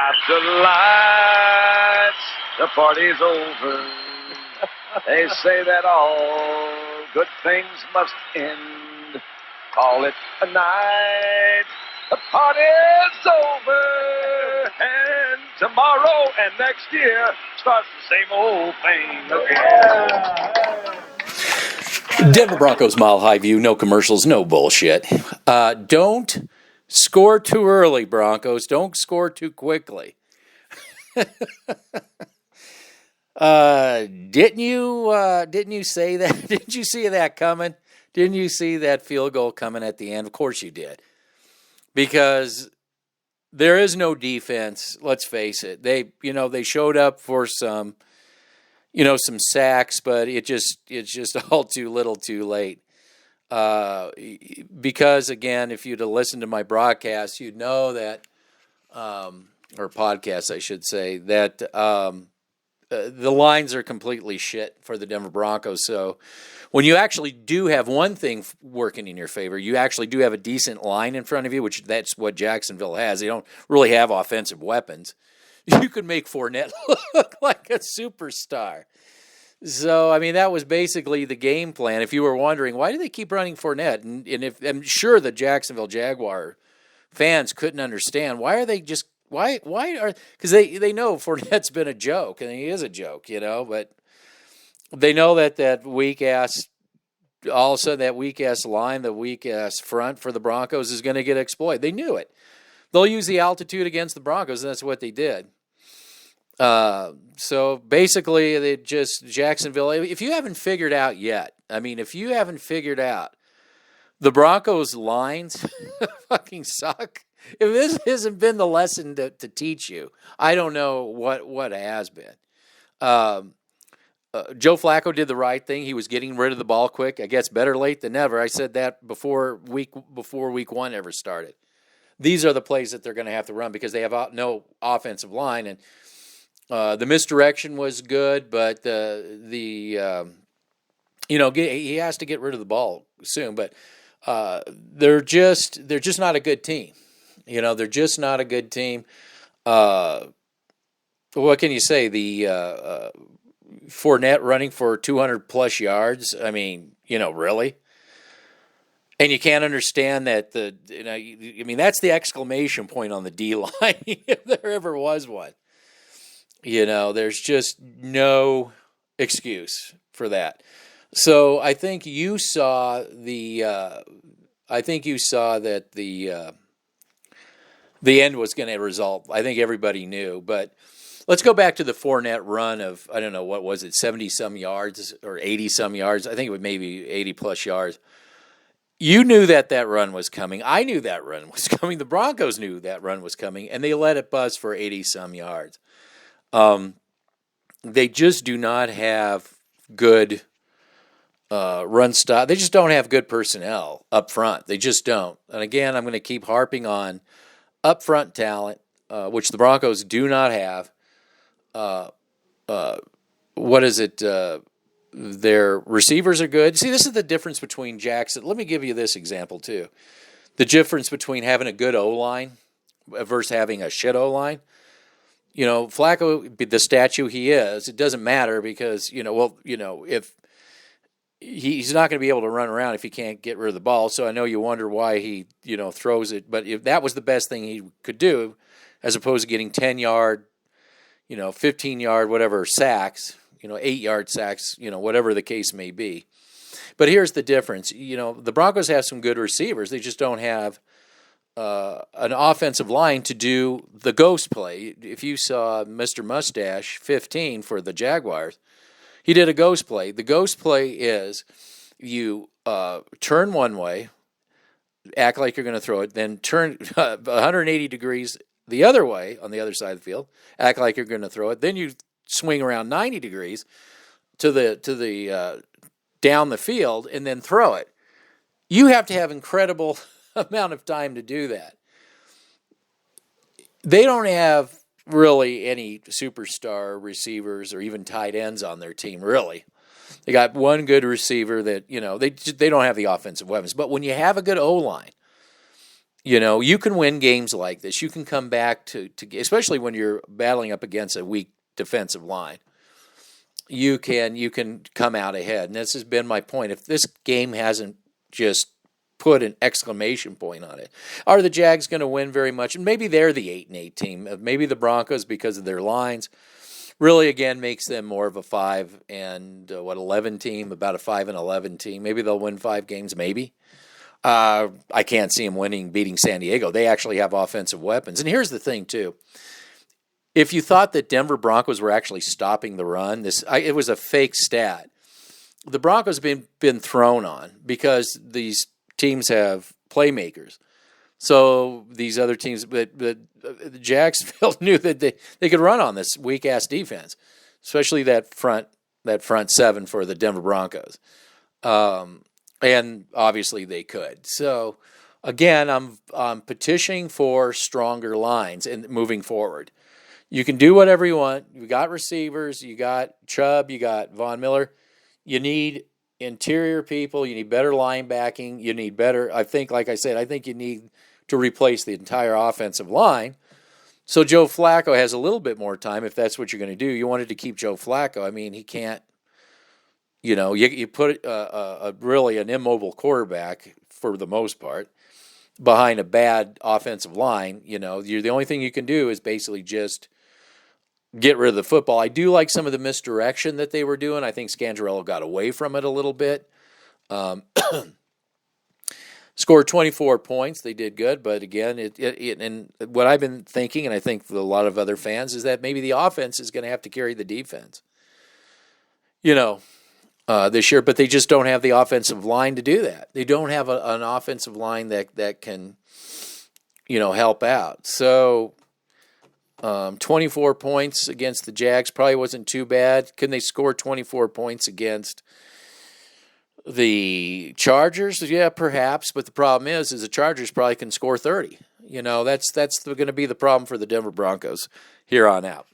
After the lights, the party's over. They say that all good things must end. Call it a night. The party's over. And tomorrow and next year starts the same old thing again. Denver Broncos Mile High View, no commercials, no bullshit. Don't score too early, Broncos. Don't score too quickly. Didn't you say that? Didn't you see that coming? Didn't you see that field goal coming at the end? Of course you did. Because there is no defense, let's face it. They showed up for some sacks, but it's just all too little too late. Because again, if you'd have listened to my broadcast, you'd know that, or podcast, I should say, that the lines are completely shit for the Denver Broncos. So when you actually do have one thing working in your favor, you actually do have a decent line in front of you, which that's what Jacksonville has. They don't really have offensive weapons. You could make Fournette look like a superstar. So, I mean, that was basically the game plan. If you were wondering, why do they keep running Fournette? And if I'm sure the Jacksonville Jaguar fans couldn't understand, why are they just because they know Fournette's been a joke, and he is a joke, but they know that weak-ass, all of a sudden that weak-ass line, the weak-ass front for the Broncos is going to get exploited. They knew it. They'll use the altitude against the Broncos, and that's what they did. So basically, Jacksonville, if you haven't figured out yet, the Broncos lines fucking suck. If this hasn't been the lesson to teach you, I don't know what has been. Joe Flacco did the right thing. He was getting rid of the ball quick. I guess better late than never. I said that before week one ever started. These are the plays that they're going to have to run because they have no offensive line, and the misdirection was good, but he has to get rid of the ball soon. But they're just not a good team. They're just not a good team. What can you say? The Fournette running for 200-plus yards. I mean, really? And you can't understand that that's the exclamation point on the D-line, if there ever was one. There's just no excuse for that. So I think you saw that the end was going to result. I think everybody knew. But let's go back to the Fournette run of, I don't know, what was it, 70-some yards or 80-some yards? I think it was maybe 80-plus yards. You knew that run was coming. I knew that run was coming. The Broncos knew that run was coming, and they let it buzz for 80-some yards. They just do not have good run stop. They just don't have good personnel up front. They just don't. And again, I'm going to keep harping on up front talent, which the Broncos do not have. What is it? Their receivers are good. See, this is the difference between Jackson. Let me give you this example, too. The difference between having a good O-line versus having a shit O-line. Flacco, the statue he is, it doesn't matter because, if he's not going to be able to run around if he can't get rid of the ball. So I know you wonder why he, throws it. But if that was the best thing he could do, as opposed to getting 10-yard, 15-yard, whatever, sacks, 8-yard sacks, whatever the case may be. But here's the difference. The Broncos have some good receivers. They just don't have an offensive line to do the ghost play. If you saw Mr. Mustache 15 for the Jaguars, he did a ghost play. The ghost play is you turn one way, act like you're going to throw it, then turn 180 degrees the other way on the other side of the field, act like you're going to throw it, then you swing around 90 degrees to the down the field and then throw it. You have to have incredible amount of time to do that. They don't have really any superstar receivers or even tight ends on their team, really. They got one good receiver that, they don't have the offensive weapons. But when you have a good O-line, You can win games like this. You can come back to especially when you're battling up against a weak defensive line. You can come out ahead. And this has been my point. If this game hasn't just put an exclamation point on it, are the Jags going to win very much? And maybe they're the 8-8 team. Maybe the Broncos, because of their lines, really again makes them more of a 5-11 team, about a 5-11 team. Maybe they'll win 5 games. Maybe. I can't see them beating San Diego. They actually have offensive weapons. And here's the thing, too. If you thought that Denver Broncos were actually stopping the run, it was a fake stat. The Broncos have been thrown on because these teams have playmakers. So these other teams, but Jacksonville knew that they could run on this weak-ass defense, especially that front 7 for the Denver Broncos. And obviously they could. So, again, I'm petitioning for stronger lines and moving forward. You can do whatever you want. You got receivers. You got Chubb. You got Von Miller. You need interior people. You need better linebacking. You need better. I think you need to replace the entire offensive line. So Joe Flacco has a little bit more time if that's what you're going to do. You wanted to keep Joe Flacco. I mean, he can't. You put really an immobile quarterback for the most part behind a bad offensive line. The only thing you can do is basically just get rid of the football. I do like some of the misdirection that they were doing. I think Scangarello got away from it a little bit. Scored 24 points. They did good, but again, and what I've been thinking, and I think a lot of other fans, is that maybe the offense is going to have to carry the defense. This year, but they just don't have the offensive line to do that. They don't have an offensive line that can, help out. So, 24 points against the Jags probably wasn't too bad. Can they score 24 points against the Chargers? Yeah, perhaps. But the problem is the Chargers probably can score 30. That's going to be the problem for the Denver Broncos here on out.